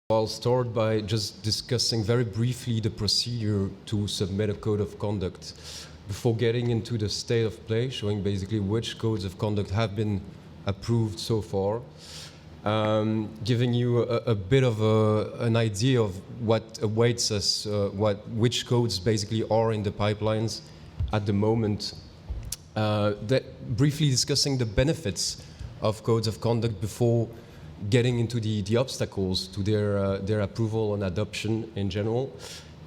I'll start by just discussing very briefly the procedure to submit a code of conduct before getting into the state of play, showing basically which codes of conduct have been approved so far, giving you a bit of an idea of what awaits us, which codes basically are in the pipelines at the moment, briefly discussing the benefits of codes of conduct before getting into the obstacles to their approval and adoption in general.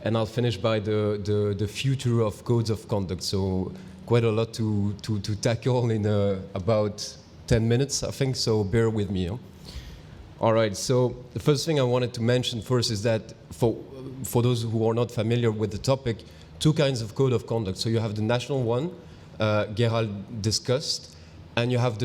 And I'll finish by the future of codes of conduct. So quite a lot to tackle in about 10 minutes, I think, so bear with me. Huh? All right, so the first thing I wanted to mention first is that for those who are not familiar with the topic, two kinds of code of conduct. So you have the national one, Gerald discussed, and you have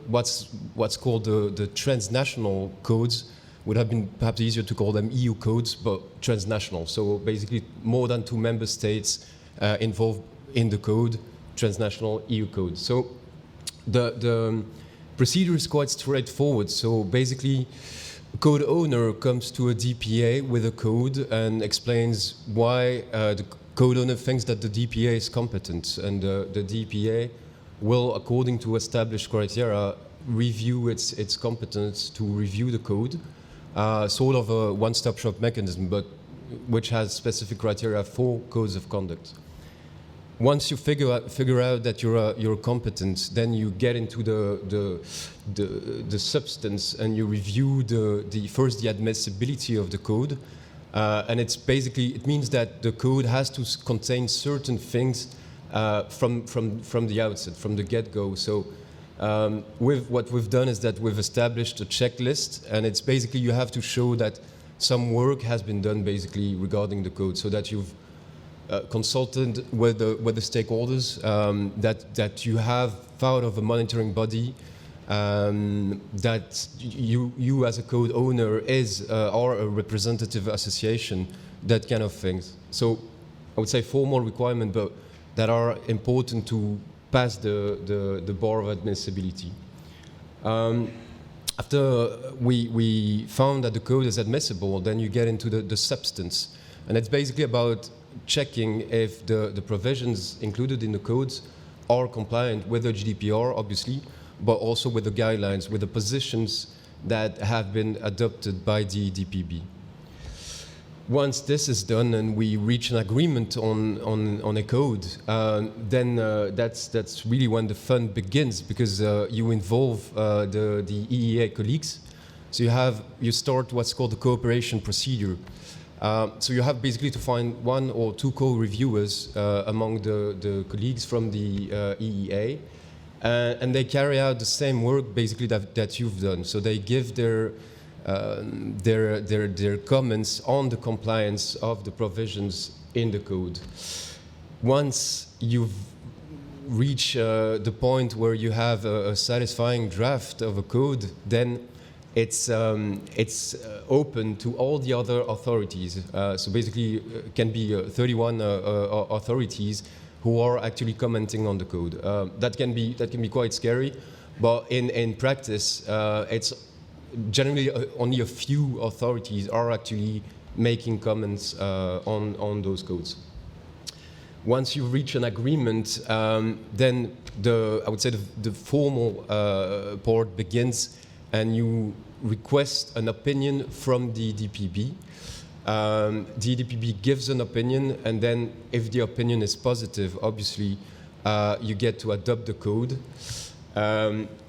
what's called the transnational codes. Would have been perhaps easier to call them EU codes, but transnational. So basically more than 2 member states involved in the code, transnational EU codes. So the procedure is quite straightforward. So basically, a code owner comes to a DPA with a code and explains why the code owner thinks that the DPA is competent, and the DPA will, according to established criteria, review its competence to review the code, sort of a one-stop shop mechanism, but which has specific criteria for codes of conduct. Once you figure out that you're competent, then you get into the substance and you review first the admissibility of the code, and it means that the code has to contain certain things from the outset, from the get-go. So what we've done is that we've established a checklist, and it's basically you have to show that some work has been done basically regarding the code, so that you've consulted with the stakeholders, that you have thought of a monitoring body, that you as a code owner are a representative association, that kind of things. So I would say formal requirement, but that are important to pass the bar of admissibility. After we found that the code is admissible, then you get into the substance. And it's basically about checking if the provisions included in the codes are compliant with the GDPR, obviously, but also with the guidelines, with the positions that have been adopted by the DPB. Once this is done and we reach an agreement on a code, then that's really when the fun begins, because you involve the EEA colleagues. So you start what's called the cooperation procedure. So you have basically to find 1 or 2 co-reviewers among the colleagues from the EEA, and they carry out the same work basically that you've done. So they give their comments on the compliance of the provisions in the code. Once you've reached the point where you have a satisfying draft of a code, then it's open to all the other authorities. So basically, it can be 31 authorities who are actually commenting on the code. That can be quite scary, but in practice, it's generally only a few authorities are actually making comments on those codes. Once you reach an agreement, then I would say the formal part begins, and you request an opinion from the DPB. The DPB gives an opinion, and then if the opinion is positive, obviously, you get to adopt the code.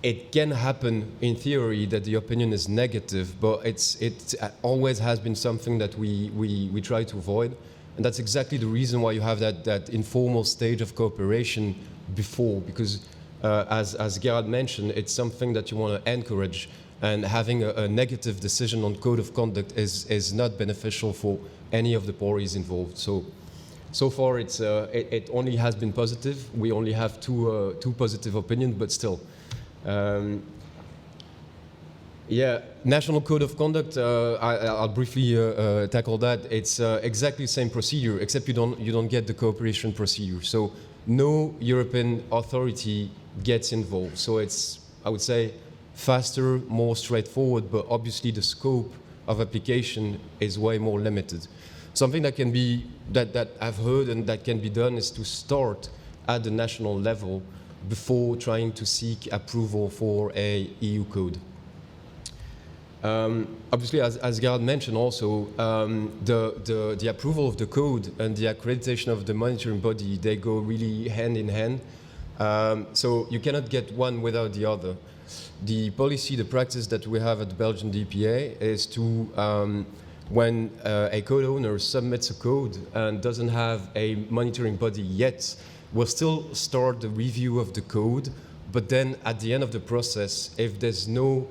It can happen in theory that the opinion is negative, but it always has been something that we try to avoid, and that's exactly the reason why you have that informal stage of cooperation before, because as Gerald mentioned, it's something that you want to encourage, and having a negative decision on code of conduct is not beneficial for any of the parties involved. So far, it only has been positive. We only have two positive opinions, but still. Yeah, National Code of Conduct, I'll briefly tackle that. It's exactly the same procedure, except you don't get the cooperation procedure. So no European authority gets involved. So it's, I would say, faster, more straightforward, but obviously the scope of application is way more limited. Something that can be, that I've heard and that can be done is to start at the national level before trying to seek approval for a EU code. Obviously, as Gerard mentioned also, the approval of the code and the accreditation of the monitoring body, they go really hand in hand. So you cannot get one without the other. The policy, the practice that we have at the Belgian DPA is to, when a code owner submits a code and doesn't have a monitoring body yet, we'll still start the review of the code, but then at the end of the process, if there's no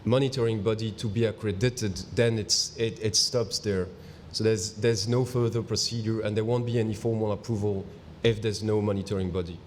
monitoring body to be accredited, then it stops there. So there's no further procedure, and there won't be any formal approval if there's no monitoring body.